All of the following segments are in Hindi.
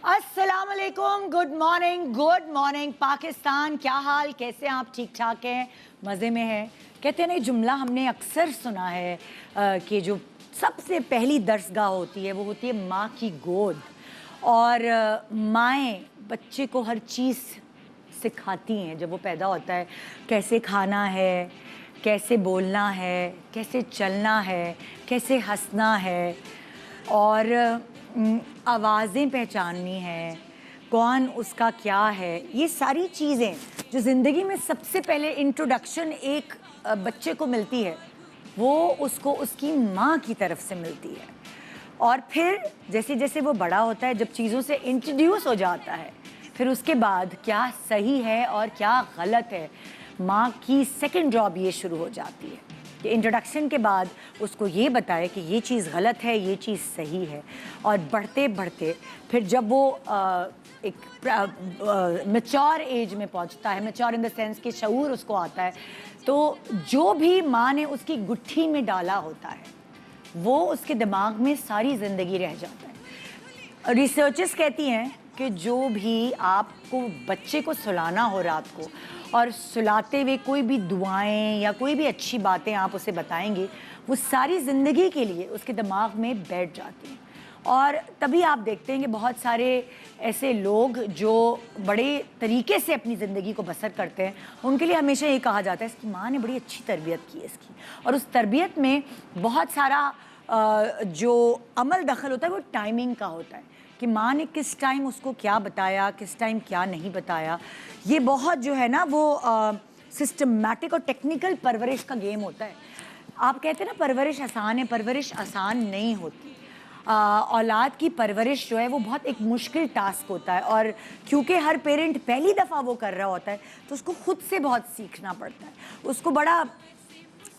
अस्सलाम वालेकुम, गुड मॉर्निंग पाकिस्तान। क्या हाल, कैसे हैं आप? ठीक ठाक हैं, मज़े में हैं? कहते हैं ना, ये जुमला हमने अक्सर सुना है कि जो सबसे पहली दर्सगाह होती है वो होती है माँ की गोद। और माएँ बच्चे को हर चीज़ सिखाती हैं जब वो पैदा होता है, कैसे खाना है, कैसे बोलना है, कैसे चलना है, कैसे हंसना है और आवाज़ें पहचाननी है, कौन उसका क्या है। ये सारी चीज़ें जो ज़िंदगी में सबसे पहले इंट्रोडक्शन एक बच्चे को मिलती है, वो उसको उसकी माँ की तरफ से मिलती है। और फिर जैसे जैसे वो बड़ा होता है, जब चीज़ों से इंट्रोड्यूस हो जाता है, फिर उसके बाद क्या सही है और क्या गलत है, माँ की सेकंड जॉब ये शुरू हो जाती है कि इंट्रोडक्शन के बाद उसको ये बताए कि ये चीज़ गलत है, ये चीज़ सही है। और बढ़ते बढ़ते फिर जब वो एक मैच्योर एज में पहुंचता है, मैच्योर इन द सेंस कि शऊर उसको आता है, तो जो भी माँ ने उसकी गुट्ठी में डाला होता है वो उसके दिमाग में सारी ज़िंदगी रह जाता है। रिसर्चर्स कहती हैं कि जो भी आपको बच्चे को सुलाना हो रात को, और सुलाते हुए कोई भी दुआएं या कोई भी अच्छी बातें आप उसे बताएंगे, वो सारी ज़िंदगी के लिए उसके दिमाग में बैठ जाती हैं। और तभी आप देखते हैं कि बहुत सारे ऐसे लोग जो बड़े तरीके से अपनी ज़िंदगी को बसर करते हैं, उनके लिए हमेशा ये कहा जाता है इसकी माँ ने बड़ी अच्छी तरबियत की है इसकी। और उस तरबियत में बहुत सारा जो अमल दखल होता है वो टाइमिंग का होता है कि माँ ने किस टाइम उसको क्या बताया, किस टाइम क्या नहीं बताया। ये बहुत जो है ना वो सिस्टमैटिक और टेक्निकल परवरिश का गेम होता है। आप कहते हैं ना परवरिश आसान है, परवरिश आसान नहीं होती। औलाद की परवरिश जो है वो बहुत एक मुश्किल टास्क होता है, और क्योंकि हर पेरेंट पहली दफ़ा वो कर रहा होता है तो उसको खुद से बहुत सीखना पड़ता है, उसको बड़ा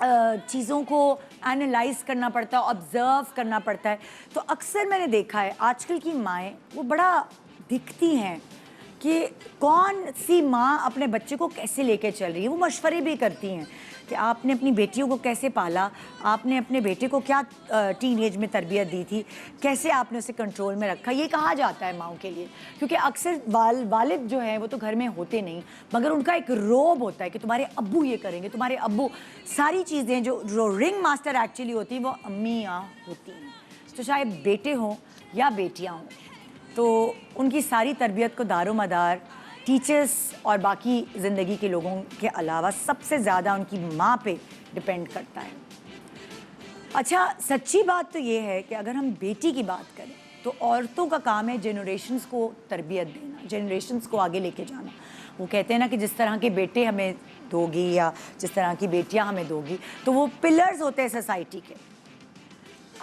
चीज़ों को एनालाइज करना पड़ता है, ऑब्ज़र्व करना पड़ता है। तो अक्सर मैंने देखा है आजकल की माएँ वो बड़ा दिखती हैं कि कौन सी माँ अपने बच्चे को कैसे लेके चल रही है। वो मशवरे भी करती हैं कि आपने अपनी बेटियों को कैसे पाला, आपने अपने बेटे को क्या टीन एज में तरबियत दी थी, कैसे आपने उसे कंट्रोल में रखा। ये कहा जाता है माओं के लिए, क्योंकि अक्सर वालिद जो हैं वो तो घर में होते नहीं, मगर उनका एक रोब होता है कि तुम्हारे अब्बू ये करेंगे, तुम्हारे अब्बू। सारी चीज़ें जो रिंग मास्टर एक्चुअली होती हैं वो अम्मी यहाँ होती हैं। तो चाहे बेटे हों या बेटियाँ हों, तो उनकी सारी तरबियत को दारोमदार टीचर्स और बाकी ज़िंदगी के लोगों के अलावा सबसे ज़्यादा उनकी माँ पे डिपेंड करता है। अच्छा, सच्ची बात तो ये है कि अगर हम बेटी की बात करें तो औरतों का काम है जनरेशन्स को तरबियत देना, जनरेशन्स को आगे लेके जाना। वो कहते हैं ना कि जिस तरह के बेटे हमें दोगी या जिस तरह की बेटियाँ हमें दोगी, तो वो पिलर्स होते हैं सोसाइटी के।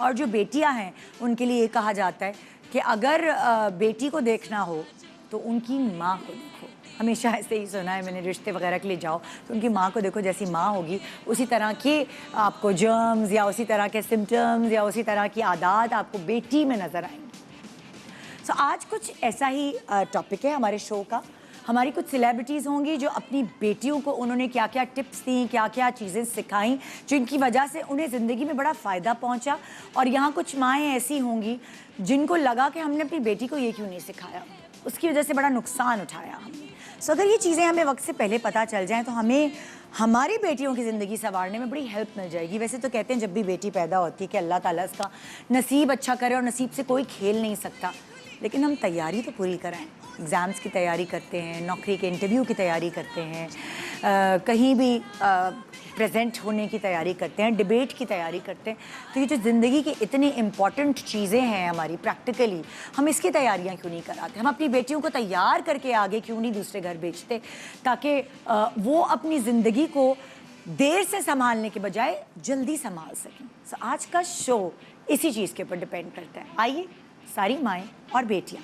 और जो बेटियां हैं उनके लिए ये कहा जाता है कि अगर बेटी को देखना हो तो उनकी माँ को देखो। हमेशा ऐसे ही सुना है मैंने, रिश्ते वगैरह के लिए जाओ तो उनकी माँ को देखो, जैसी माँ होगी उसी तरह के आपको जर्म्स या उसी तरह के सिम्टम्स या उसी तरह की आदत आपको बेटी में नज़र आएंगी। सो आज कुछ ऐसा ही टॉपिक है हमारे शो का। हमारी कुछ सेलिब्रिटीज़ होंगी जो अपनी बेटियों को उन्होंने क्या क्या टिप्स दी, क्या क्या चीज़ें सिखाई जिनकी वजह से उन्हें ज़िंदगी में बड़ा फ़ायदा पहुंचा। और यहाँ कुछ माएँ ऐसी होंगी जिनको लगा कि हमने अपनी बेटी को ये क्यों नहीं सिखाया, उसकी वजह से बड़ा नुकसान उठाया हमने। सो अगर ये चीज़ें हमें वक्त से पहले पता चल जाएँ तो हमें हमारी बेटियों की ज़िंदगी संवारने में बड़ी हेल्प मिल जाएगी। वैसे तो कहते हैं जब भी बेटी पैदा होती है कि अल्लाह ताला इसका नसीब अच्छा करे, और नसीब से कोई खेल नहीं सकता, लेकिन हम तैयारी तो पूरी कराएं। एग्ज़ाम्स की तैयारी करते हैं, नौकरी के इंटरव्यू की तैयारी करते हैं, कहीं भी प्रेजेंट होने की तैयारी करते हैं, डिबेट की तैयारी करते हैं। तो ये जो ज़िंदगी की इतनी इम्पॉर्टेंट चीज़ें हैं हमारी प्रैक्टिकली, हम इसकी तैयारियां क्यों नहीं कराते? हम अपनी बेटियों को तैयार करके आगे क्यों नहीं दूसरे घर भेजते, ताकि वो अपनी ज़िंदगी को देर से संभालने के बजाय जल्दी संभाल सकें। सो आज का शो इसी चीज़ के ऊपर डिपेंड करता है। आइए सारी माएँ और बेटियाँ,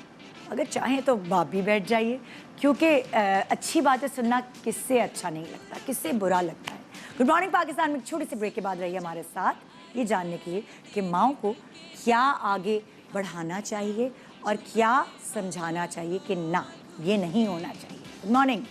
अगर चाहें तो बाप भी बैठ जाइए, क्योंकि अच्छी बातें सुनना किससे अच्छा नहीं लगता, किससे बुरा लगता है। गुड मॉर्निंग पाकिस्तान में छोटे से ब्रेक के बाद रहिए हमारे साथ, ये जानने के लिए कि माँओं को क्या आगे बढ़ाना चाहिए और क्या समझाना चाहिए कि ना, ये नहीं होना चाहिए। Good morning.